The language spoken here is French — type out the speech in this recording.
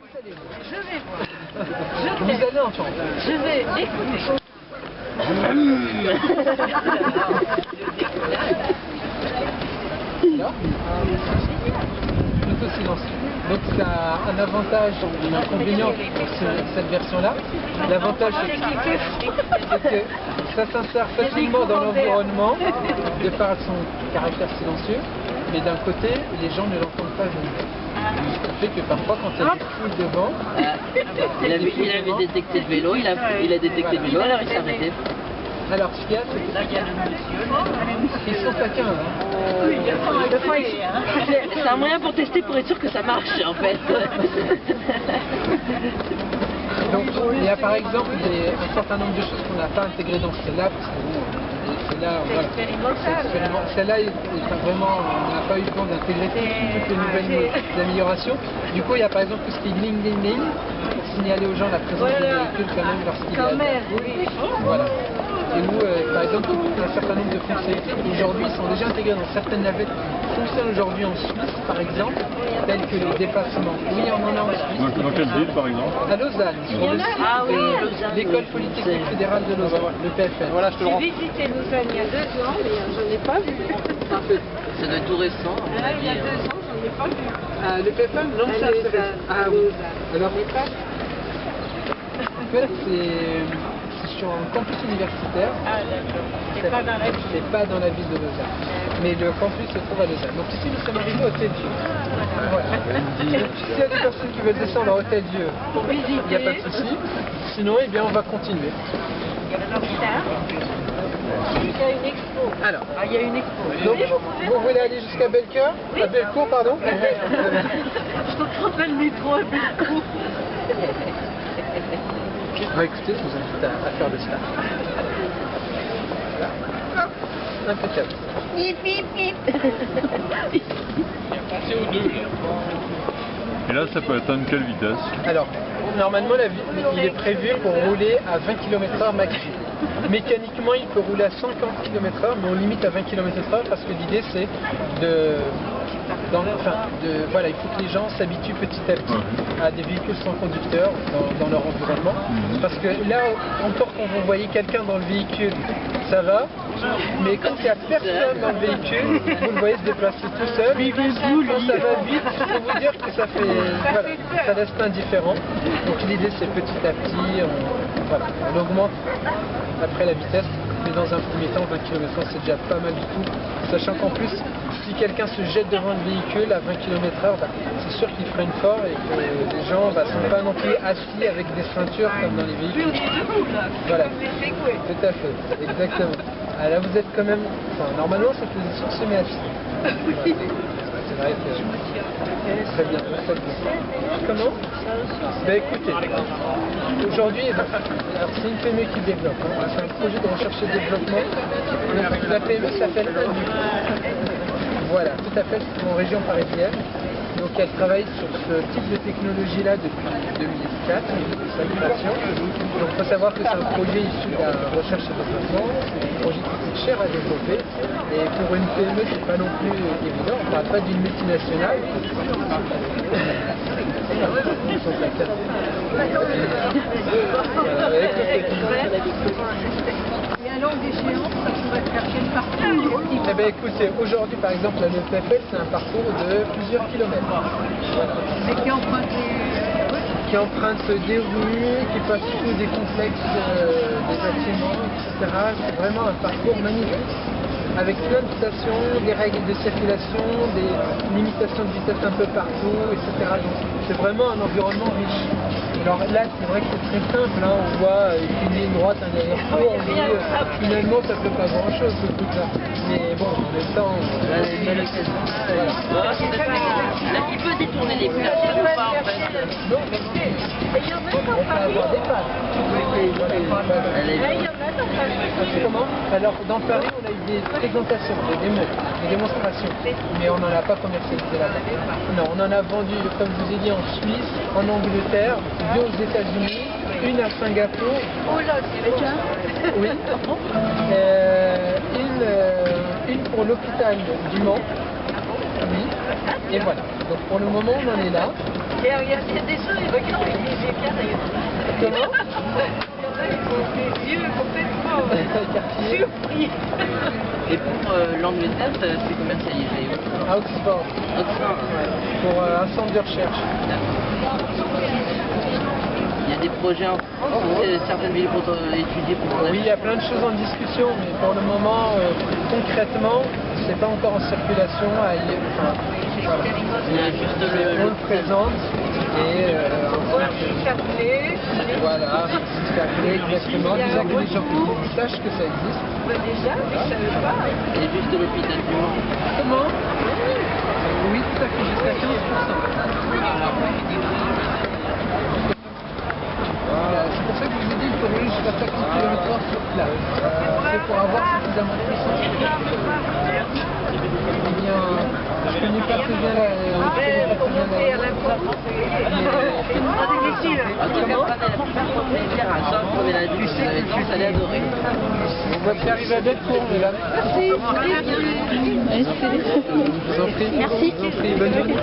Je vais voir. Vous allez entendre. Je vais écouter. Là, plutôt silencieux. Donc ça a un avantage et un inconvénient pour cette version-là. L'avantage c'est que ça s'insère facilement dans l'environnement de par son caractère silencieux, mais d'un côté, les gens ne l'entendent pas venir. Ce qui fait que parfois quand il y a des foules devant, il avait détecté le vélo, il a détecté le vélo, alors il s'est arrêté. alors ce qu'il y a, c'est qu'ils sont taquins. C'est un moyen pour tester, pour être sûr que ça marche en fait. Donc il y a par exemple un certain nombre de choses qu'on n'a pas intégrées dans celle-là. Celle-là, voilà. Celle-là, vraiment, on n'a pas eu le temps d'intégrer toutes les nouvelles améliorations. Du coup, il y a par exemple tout ce qui est gling gling gling, pour signaler aux gens la présence des véhicules quand même lorsqu'il y a. Voilà. Et où, par exemple, un certain nombre de fonctionnalités aujourd'hui sont déjà intégrées dans certaines navettes qui fonctionnent aujourd'hui en Suisse, par exemple, telles que les dépassements. Oui, on en a en Suisse. Dans quelle ville, par exemple? À Lausanne, sur le site de l'École Polytechnique Fédérale de Lausanne, le PFL. Voilà, je te le rends. J'ai visité Lausanne il y a 2 ans, mais je n'en ai pas vu. Ça doit être tout récent. Il y a 2 ans, j'en ai pas vu. Le PFL, non, ça c'est récent. Ah oui. Alors, en fait, c'est sur un campus universitaire. Ah d'accord. C'est pas dans la ville. C'est pas dans la ville de Lausanne. Mais le campus se trouve à Lausanne. Donc ici, nous sommes arrivés à Hôtel-Dieu. Voilà. Donc, s'il y a des personnes qui veulent descendre à Hôtel-Dieu, il n'y a pas de souci. Sinon, eh bien, on va continuer. Il y a une expo. Alors, il y a une expo. donc, vous voulez aller jusqu'à Belcourt? À Belcourt, pardon? Je te le métro à Belcourt. Écoutez, je vous invite à faire le start. Voilà. Impeccable. Hip hip hip. Et là, ça peut atteindre quelle vitesse? Alors, normalement, il est prévu pour rouler à 20 km/h maximum. Mécaniquement, il peut rouler à 150 km/h, mais on limite à 20 km/h parce que l'idée, c'est voilà, il faut que les gens s'habituent petit à petit à des véhicules sans conducteur dans leur environnement. Parce que là, encore quand vous voyez quelqu'un dans le véhicule, ça va, mais quand il n'y a personne dans le véhicule, vous le voyez se déplacer tout seul, quand ça va vite, il faut vous dire que ça fait, voilà, ça laisse indifférent. Donc l'idée, c'est petit à petit, on augmente après la vitesse, mais dans un premier temps, 20 km/h, c'est déjà pas mal du tout, sachant qu'en plus, si quelqu'un se jette devant le véhicule à 20 km/h, c'est sûr qu'il freine fort et que les gens ne sont pas non plus assis avec des ceintures comme dans les véhicules. Voilà, tout à fait, exactement. Ah, là, vous êtes quand même, normalement, cette position se met assis. C'est vrai que très bien, vous faites bien. Comment? Ben écoutez, aujourd'hui, c'est une PME qui développe. C'est un projet de recherche et développement. La PME s'appelle Anu. Voilà, tout à fait, c'est en région parisienne. Donc elle travaille sur ce type de technologie-là depuis 2004, depuis sa création. Donc il faut savoir que c'est un projet issu de la recherche et développement, c'est un projet qui coûte cher à développer. Et pour une PME, c'est pas non plus évident, on ne parle pas d'une multinationale. Et à longue échéance, ça pourrait faire quel parcours? Eh bien écoutez, aujourd'hui par exemple, la PFL, c'est un parcours de plusieurs kilomètres. Voilà. Mais qui emprunte des rues, qui passe sous des complexes, des bâtiments, etc. C'est vraiment un parcours magnifique, avec plein de stations, des règles de circulation, des limitations de vitesse un peu partout, etc. Donc c'est vraiment un environnement riche. Alors là, c'est vrai que c'est très simple, hein. On voit une ligne droite, un aller-retour, on dit finalement ça ne fait pas grand-chose ce truc-là. Mais bon, en même temps, voilà. Il peut détourner les places ou pas en fait. Non, mais on peut avoir des pattes. Comment? Alors dans Paris, on a eu des présentations, des démonstrations, mais on n'en a pas commercialisé là-bas. Non, on en a vendu, comme je vous ai dit, en Suisse, en Angleterre, 2 aux États-Unis, une à Singapour. Oh là, c'est bien. Oui. Une pour l'hôpital du Mans. Oui. Et voilà. Donc pour le moment, on en est là. Et il y a des choses, regarde, j'ai bien d'ailleurs. Comment? Il y en a qui ont des yeux complètement surpris. Et pour l'Angleterre, c'est commercialisé où? À Oxford. Oxford. Ouais. Pour un centre de recherche. Il y a des projets en France ou c'est certaines villes pour étudier pour Oui, il y a plein de choses en discussion, mais pour le moment, concrètement, c'est pas encore en circulation. Voilà. Il y a juste On le présente et voilà, exactement. Déjà que les gens sachent que ça existe. Déjà, je ne savais pas. Et juste l'hôpital du Mans. Comment? Oui, tout à fait, jusqu'à 15%. C'est pour ça que je vous ai dit qu'il faut rouler jusqu'à 50 km/h sur place. C'est pour avoir suffisamment de puissance. Eh bien, je connais pas très bien la... Il faut monter à l'impôt. C'est pas difficile. En tout cas, prenez la plupart pour plaisir à ça, prenez la douche, vous allez adorer. On va y arriver à Bellecour, mesdames. Merci. Je vous en prie. Merci. Je vous en prie. Bonne journée.